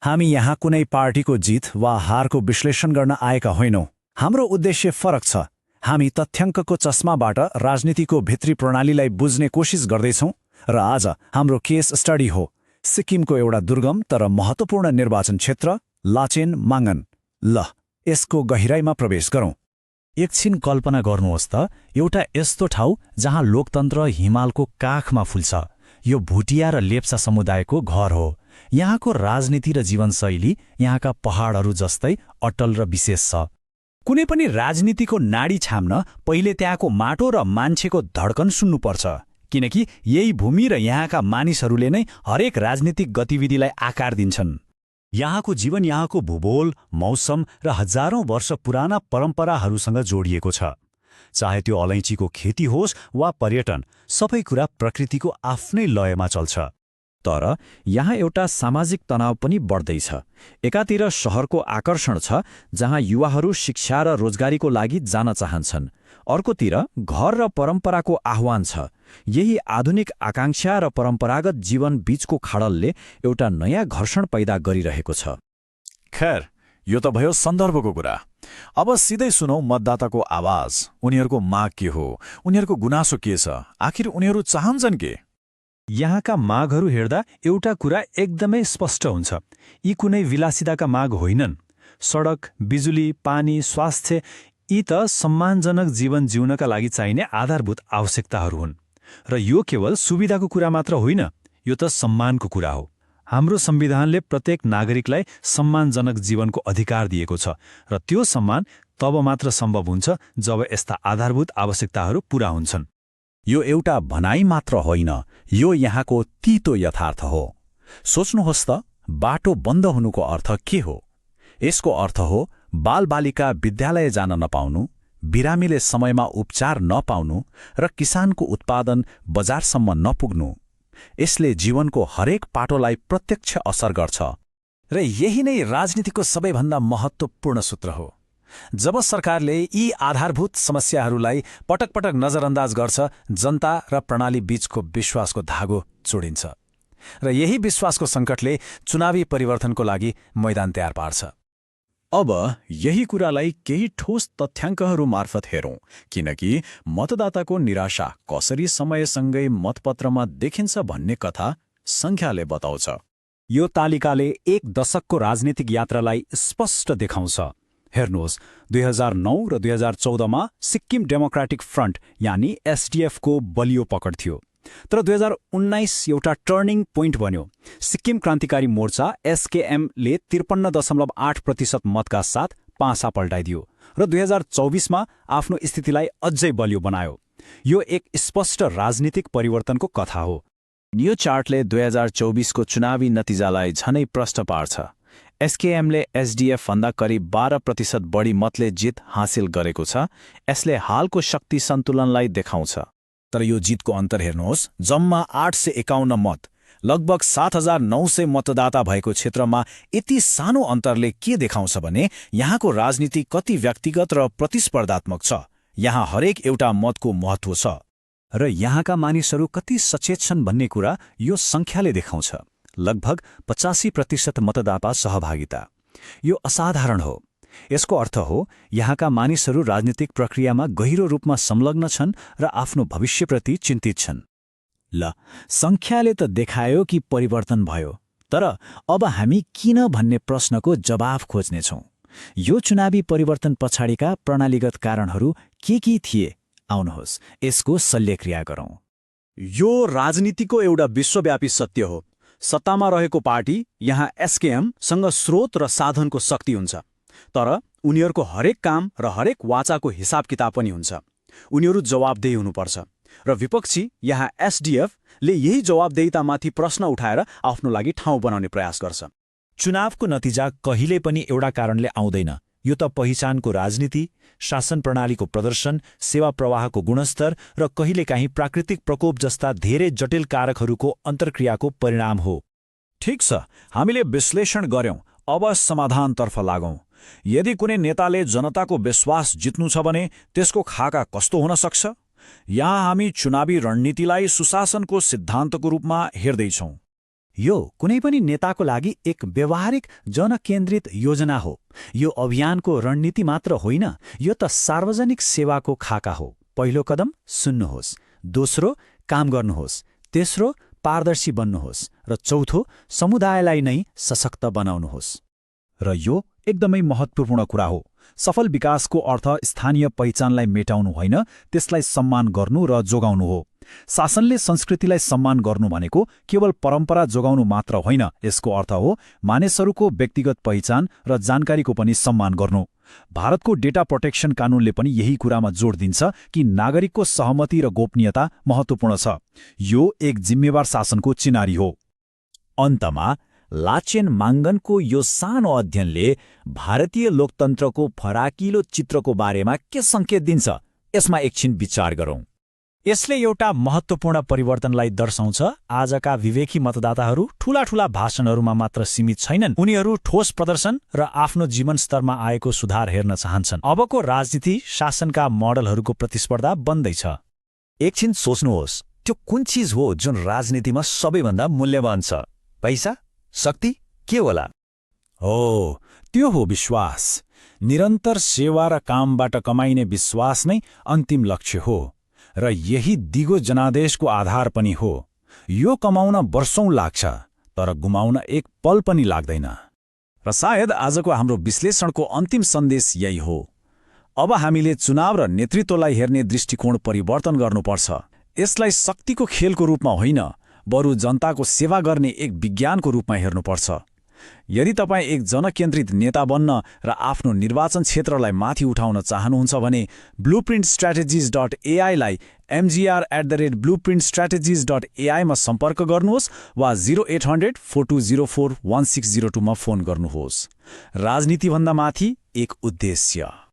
हामी यहाँ कुनै पार्टीको जित वा हारको विश्लेषण गर्न आएका होइनौँ। हाम्रो उद्देश्य फरक छ। हामी तथ्याङ्कको चस्माबाट राजनीतिको भित्री प्रणालीलाई बुझ्ने कोसिस गर्दैछौँ र आज हाम्रो केस स्टडी हो सिक्किमको एउटा दुर्गम तर महत्त्वपूर्ण निर्वाचन क्षेत्र लाचेन माङ्गन। ल यसको गहिराईमा प्रवेश गरौँ। एकछिन कल्पना गर्नुहोस् त, एउटा यस्तो ठाउँ जहाँ लोकतन्त्र हिमालको काखमा फुल्छ। यो भुटिया र लेप्चा समुदायको घर हो। यहाँको राजनीति र जीवनशैली यहाँका पहाडहरू जस्तै अटल र विशेष छ। कुनै पनि राजनीतिको नाडी छाम्न पहिले त्यहाँको माटो र मान्छेको धड्कन सुन्नुपर्छ, किनकि यही भूमि र यहाँका मानिसहरूले नै हरेक राजनीतिक गतिविधिलाई आकार दिन्छन्। यहाँको जीवन यहाँको भूगोल, मौसम र हजारौं वर्ष पुराना परम्पराहरूसँग जोडिएको छ। चाहे त्यो अलैँचीको खेती होस् वा पर्यटन, सबै कुरा प्रकृतिको आफ्नै लयमा चल्छ। तर यहाँ एउटा सामाजिक तनाव पनि बढ्दैछ। एकातिर शहरको आकर्षण छ, जहाँ युवाहरू शिक्षा र रोजगारीको लागि जान चाहन्छन्। अर्कोतिर घर र परम्पराको आह्वान छ। यही आधुनिक आकांक्षा र परम्परागत जीवन बीचको खाडलले एउटा नयाँ घर्षण पैदा गरिरहेको छ। खैर, यो त भयो सन्दर्भको कुरा। अब सिधै सुनौ मतदाताको आवाज। उनीहरूको माग के हो, उनीहरूको गुनासो के छ, आखिर उनीहरू चाहन्छन् के? यहाँका मागहरू हेर्दा एउटा कुरा एकदमै स्पष्ट हुन्छ। यी कुनै विलासिताका माग होइनन्। सडक, बिजुली, पानी, स्वास्थ्य यी त सम्मानजनक जीवन जिउनका लागि चाहिने आधारभूत आवश्यकताहरू हुन्। र यो केवल सुविधाको कुरा मात्र होइन, यो त सम्मानको कुरा हो। हाम्रो संविधानले प्रत्येक नागरिकलाई सम्मानजनक जीवनको अधिकार दिएको छ, र त्यो सम्मान तब मात्र सम्भव हुन्छ जब यस्ता आधारभूत आवश्यकताहरू पूरा हुन्छन्। यो एउटा भनाइ मात्र होइन, यो यहाँको तीतो यथार्थ हो। सोच्नुहोस् त, बाटो बन्द हुनुको अर्थ के हो? यसको अर्थ हो बालबालिका विद्यालय जान नपाउनु, बिरामीले समयमा उपचार नपाउनु र किसानको उत्पादन बजारसम्म नपुग्नु। यसले जीवनको हरेक पाटोलाई प्रत्यक्ष असर गर्छ। र यही नै राजनीतिको सबैभन्दा महत्त्वपूर्ण सूत्र हो। जब सरकारले यी आधारभूत समस्याहरूलाई पटक पटक नजरअन्दाज गर्छ, जनता र प्रणाली बीचको विश्वासको धागो चुडिन्छ। र यही विश्वासको सङ्कटले चुनावी परिवर्तनको लागि मैदान तयार पार्छ। अब यही कुरालाई केही ठोस तथ्याङ्कहरू मार्फत हेरौँ, किनकि मतदाताको निराशा कसरी समयसँगै मतपत्रमा देखिन्छ भन्ने कथा सङ्ख्याले बताउँछ। यो तालिकाले एक दशकको राजनीतिक यात्रालाई स्पष्ट देखाउँछ। हेर्नुहोस्, 2009 र 2014मा सिक्किम डेमोक्रेटिक फ्रन्ट यानि एसडिएफको बलियो पकड थियो। तर 2019 एउटा टर्निङ पोइन्ट बन्यो। सिक्किम क्रान्तिकारी मोर्चा एसकेएमले 53.8% मतका साथ पासा पल्टाइदियो र 2024मा आफ्नो स्थितिलाई अझै बलियो बनायो। यो एक स्पष्ट राजनीतिक परिवर्तनको कथा हो। यो चार्टले 2024 को चुनावी नतिजालाई झनै प्रष्ट पार्छ। एसकेएमले एसडिएफ भन्दा करिब 12% बढी मतले जित हासिल गरेको छ। यसले हालको शक्ति सन्तुलनलाई देखाउँछ। तर यो जितको अन्तर हेर्नुहोस्, जम्मा 851 मत, लगभग 7900 मतदाता भएको क्षेत्रमा यति सानो अन्तरले के देखाउँछ भने यहाँको राजनीति कति व्यक्तिगत र प्रतिस्पर्धात्मक छ। यहाँ हरेक एउटा मतको महत्त्व छ। र यहाँका मानिसहरू कति सचेत छन् भन्ने कुरा यो सङ्ख्याले देखाउँछ। लगभग 85% मतदाता सहभागिता। यो असाधारण हो। यसको अर्थ हो यहाँका मानिसहरू राजनीतिक प्रक्रियामा गहिरो रूपमा संलग्न छन् र आफ्नो भविष्यप्रति चिन्तित छन्। ल, सङ्ख्याले त देखायो कि परिवर्तन भयो, तर अब हामी किन भन्ने प्रश्नको जवाफ खोज्नेछौँ। यो चुनावी परिवर्तन पछाडिका प्रणालीगत कारणहरू के थिए? आउनुहोस् यसको शल्यक्रिया गरौँ। यो राजनीतिको एउटा विश्वव्यापी सत्य हो। सत्तामा रहेको पार्टी, यहाँ एसकेएमसँग स्रोत र साधनको शक्ति हुन्छ, तर उनीहरूको हरेक काम र हरेक वाचाको हिसाब किताब पनि हुन्छ। उनीहरू जवाबदेही हुनुपर्छ। र विपक्षी, यहाँ एसडिएफले यही जवाबदेहितामाथि प्रश्न उठाएर आफ्नो लागि ठाउँ बनाउने प्रयास गर्छ। चुनावको नतिजा कहिल्यै पनि एउटा कारणले आउँदैन। यो त पहिचानको राजनीति, शासन प्रणालीको प्रदर्शन, सेवा प्रवाहको गुणस्तर र कहिलेकाहीँ प्राकृतिक प्रकोप जस्ता धेरै जटिल कारकहरूको अन्तर्क्रियाको परिणाम हो। ठिक छ, हामीले विश्लेषण गर्यौं। अब समाधानतर्फ लागौं। यदि कुनै नेताले जनताको विश्वास जित्नु छ भने त्यसको खाका कस्तो हुन सक्छ? यहाँ हामी चुनावी रणनीतिलाई सुशासनको सिद्धान्तको रूपमा हेर्दैछौँ। यो कुनै पनि नेताको लागि एक व्यवहारिक जनकेन्द्रित योजना हो। यो अभियानको रणनीति मात्र होइन, यो त सार्वजनिक सेवाको खाका हो। पहिलो कदम सुन्नुहोस्, दोस्रो काम गर्नुहोस्, तेस्रो पारदर्शी बन्नुहोस् र चौथो समुदायलाई नै सशक्त बनाउनुहोस्। र यो एकदमै महत्त्वपूर्ण कुरा हो। सफल विकासको अर्थ स्थानीय पहिचानलाई मेटाउनु होइन, त्यसलाई सम्मान गर्नु र जोगाउनु हो। शासनले संस्कृतिलाई सम्मान गर्नु भनेको केवल परम्परा जोगाउनु मात्र होइन, यसको अर्थ हो मानिसहरूको व्यक्तिगत पहिचान र जानकारीको पनि सम्मान गर्नु। भारतको डेटा प्रोटेक्सन कानूनले पनि यही कुरामा जोड दिन्छ कि नागरिकको सहमति र गोपनीयता महत्त्वपूर्ण छ। यो एक जिम्मेवार शासनको चिनारी हो। अन्तमा लाचेन माङ्गनको यो सानो अध्ययनले भारतीय लोकतन्त्रको फराकिलो चित्रको बारेमा के सङ्केत दिन्छ, यसमा एकछिन विचार गरौँ। यसले एउटा महत्त्वपूर्ण परिवर्तनलाई दर्शाउँछ। आजका विवेकी मतदाताहरू ठूला भाषणहरूमा मात्र सीमित छैनन्, उनीहरू ठोस प्रदर्शन र आफ्नो जीवन स्तरमा आएको सुधार हेर्न चाहन्छन्। अबको राजनीति शासनका मोडलहरूको प्रतिस्पर्धा बन्दैछ। एकछिन सोच्नुहोस्, त्यो कुन चिज हो जुन राजनीतिमा सबैभन्दा मूल्यवान छ? पैसा, शक्ति, के होला? हो, त्यो हो विश्वास। निरन्तर सेवा र कामबाट कमाइने विश्वास नै अन्तिम लक्ष्य हो र यही दिगो जनादेशको आधार पनि हो। यो कमाउन वर्षौं लाग्छ, तर गुमाउन एक पल पनि लाग्दैन। र सायद आजको हाम्रो विश्लेषणको अन्तिम सन्देश यही हो। अब हामीले चुनाव र नेतृत्वलाई हेर्ने दृष्टिकोण परिवर्तन गर्नुपर्छ। यसलाई शक्तिको खेलको रूपमा होइन, बरु जनताको सेवा गर्ने एक विज्ञानको रूपमा हेर्नुपर्छ। यदि तपाईँ एक जनकेन्द्रित नेता बन्न र आफ्नो निर्वाचन क्षेत्रलाई माथि उठाउन चाहनुहुन्छ भने blueprintstrategies.ai लाई mgr@blueprintstrategies.ai मा सम्पर्क गर्नुहोस् वा 0800-4204-1602 मा फोन गर्नुहोस्। राजनीतिभन्दा माथि एक उद्देश्य।